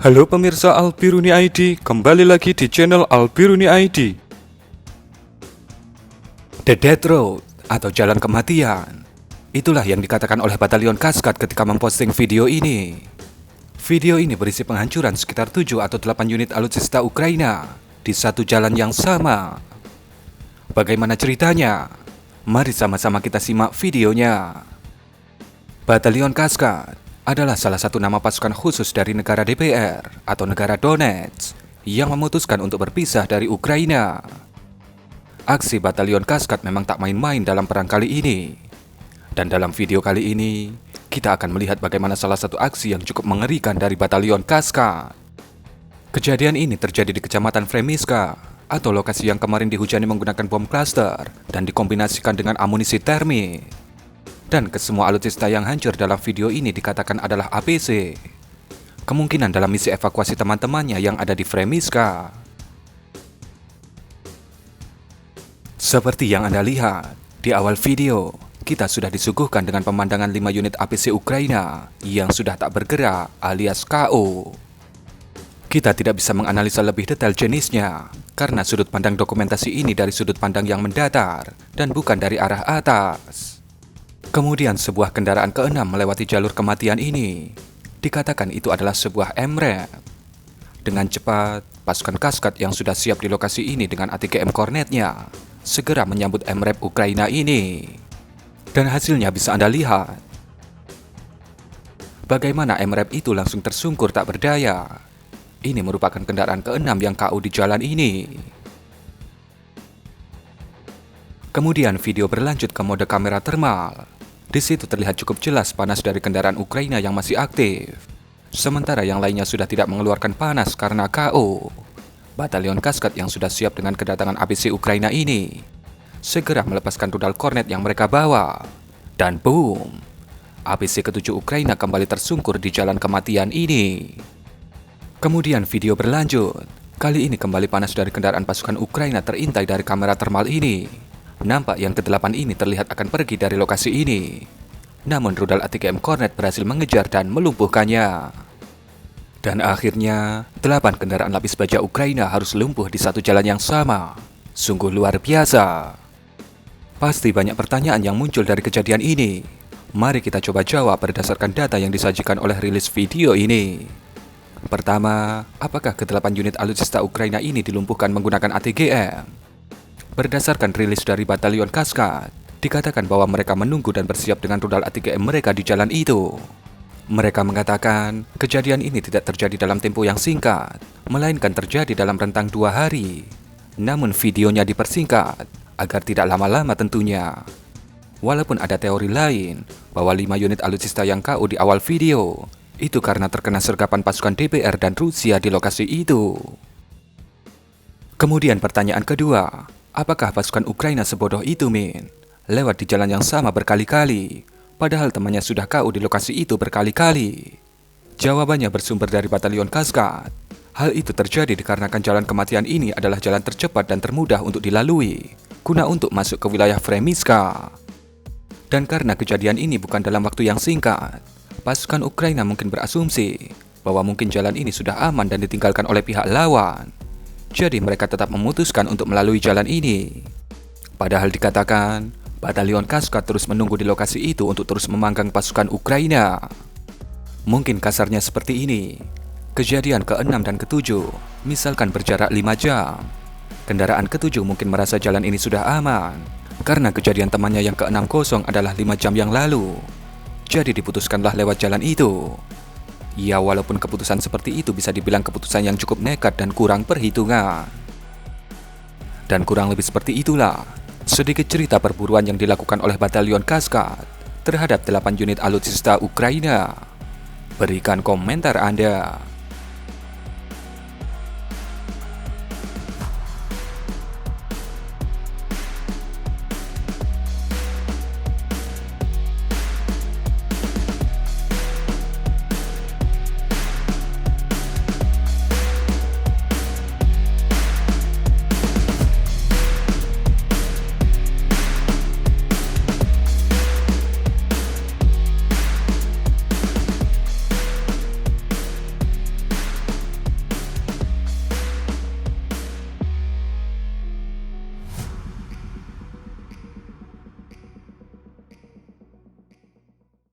Halo pemirsa Albiruni ID, kembali lagi di channel Albiruni ID. The Death Road atau Jalan Kematian, itulah yang dikatakan oleh Batalion Kaskad ketika memposting video ini. Video ini berisi penghancuran sekitar 7 atau 8 unit alutsista Ukraina di satu jalan yang sama. Bagaimana ceritanya? Mari sama-sama kita simak videonya. Batalion Kaskad adalah salah satu nama pasukan khusus dari negara DPR atau negara Donetsk yang memutuskan untuk berpisah dari Ukraina. Aksi Batalion Kaskad memang tak main-main dalam perang kali ini. Dan dalam video kali ini, kita akan melihat bagaimana salah satu aksi yang cukup mengerikan dari Batalion Kaskad. Kejadian ini terjadi di Kecamatan Fremiska, atau lokasi yang kemarin dihujani menggunakan bom cluster dan dikombinasikan dengan amunisi termit. Dan kesemua alutsista yang hancur dalam video ini dikatakan adalah APC. Kemungkinan dalam misi evakuasi teman-temannya yang ada di Fremiska. Seperti yang Anda lihat, di awal video, kita sudah disuguhkan dengan pemandangan 5 unit APC Ukraina yang sudah tak bergerak alias KO. Kita tidak bisa menganalisa lebih detail jenisnya, karena sudut pandang dokumentasi ini dari sudut pandang yang mendatar dan bukan dari arah atas. Kemudian sebuah kendaraan ke-6 melewati jalur kematian ini. Dikatakan itu adalah sebuah MRAP. Dengan cepat, pasukan Kaskad yang sudah siap di lokasi ini dengan ATGM Kornetnya segera menyambut MRAP Ukraina ini. Dan hasilnya bisa Anda lihat. Bagaimana MRAP itu langsung tersungkur tak berdaya. Ini merupakan kendaraan ke-6 yang KO di jalan ini. Kemudian video berlanjut ke mode kamera thermal. Di situ terlihat cukup jelas panas dari kendaraan Ukraina yang masih aktif. Sementara yang lainnya sudah tidak mengeluarkan panas karena KO. Batalion Kaskad yang sudah siap dengan kedatangan APC Ukraina ini segera melepaskan rudal kornet yang mereka bawa. Dan boom, APC ke-7 Ukraina kembali tersungkur di jalan kematian ini. Kemudian video berlanjut. Kali ini kembali panas dari kendaraan pasukan Ukraina terintai dari kamera thermal ini. Nampak yang ke-8 ini terlihat akan pergi dari lokasi ini. Namun rudal ATGM Kornet berhasil mengejar dan melumpuhkannya. Dan akhirnya, 8 kendaraan lapis baja Ukraina harus lumpuh di satu jalan yang sama. Sungguh luar biasa. Pasti banyak pertanyaan yang muncul dari kejadian ini. Mari kita coba jawab berdasarkan data yang disajikan oleh rilis video ini. Pertama, apakah ke-8 unit alutsista Ukraina ini dilumpuhkan menggunakan ATGM? Berdasarkan rilis dari Batalion Kaskad, dikatakan bahwa mereka menunggu dan bersiap dengan rudal ATGM mereka di jalan itu. Mereka mengatakan kejadian ini tidak terjadi dalam tempo yang singkat, melainkan terjadi dalam rentang 2 hari. Namun videonya dipersingkat, agar tidak lama-lama tentunya. Walaupun ada teori lain, bahwa 5 unit alutsista yang KO di awal video, itu karena terkena sergapan pasukan DPR dan Rusia di lokasi itu. Kemudian pertanyaan kedua, apakah pasukan Ukraina sebodoh itu, Min? Lewat di jalan yang sama berkali-kali, padahal temannya sudah KO di lokasi itu berkali-kali. Jawabannya bersumber dari Batalion Kaskad. Hal itu terjadi dikarenakan jalan kematian ini adalah jalan tercepat dan termudah untuk dilalui, guna untuk masuk ke wilayah Fremiska. Dan karena kejadian ini bukan dalam waktu yang singkat, pasukan Ukraina mungkin berasumsi bahwa mungkin jalan ini sudah aman dan ditinggalkan oleh pihak lawan. Jadi mereka tetap memutuskan untuk melalui jalan ini. Padahal dikatakan, Batalion Kaskad terus menunggu di lokasi itu untuk terus memanggang pasukan Ukraina. Mungkin kasarnya seperti ini. Kejadian ke-6 dan ke-7, misalkan berjarak 5 jam. Kendaraan ke-7 mungkin merasa jalan ini sudah aman, karena kejadian temannya yang ke-6 kosong adalah 5 jam yang lalu. Jadi diputuskanlah lewat jalan itu. Ya, walaupun keputusan seperti itu bisa dibilang keputusan yang cukup nekat dan kurang perhitungan. Dan kurang lebih seperti itulah sedikit cerita perburuan yang dilakukan oleh Batalion Kaskad terhadap 8 unit alutsista Ukraina. Berikan komentar Anda.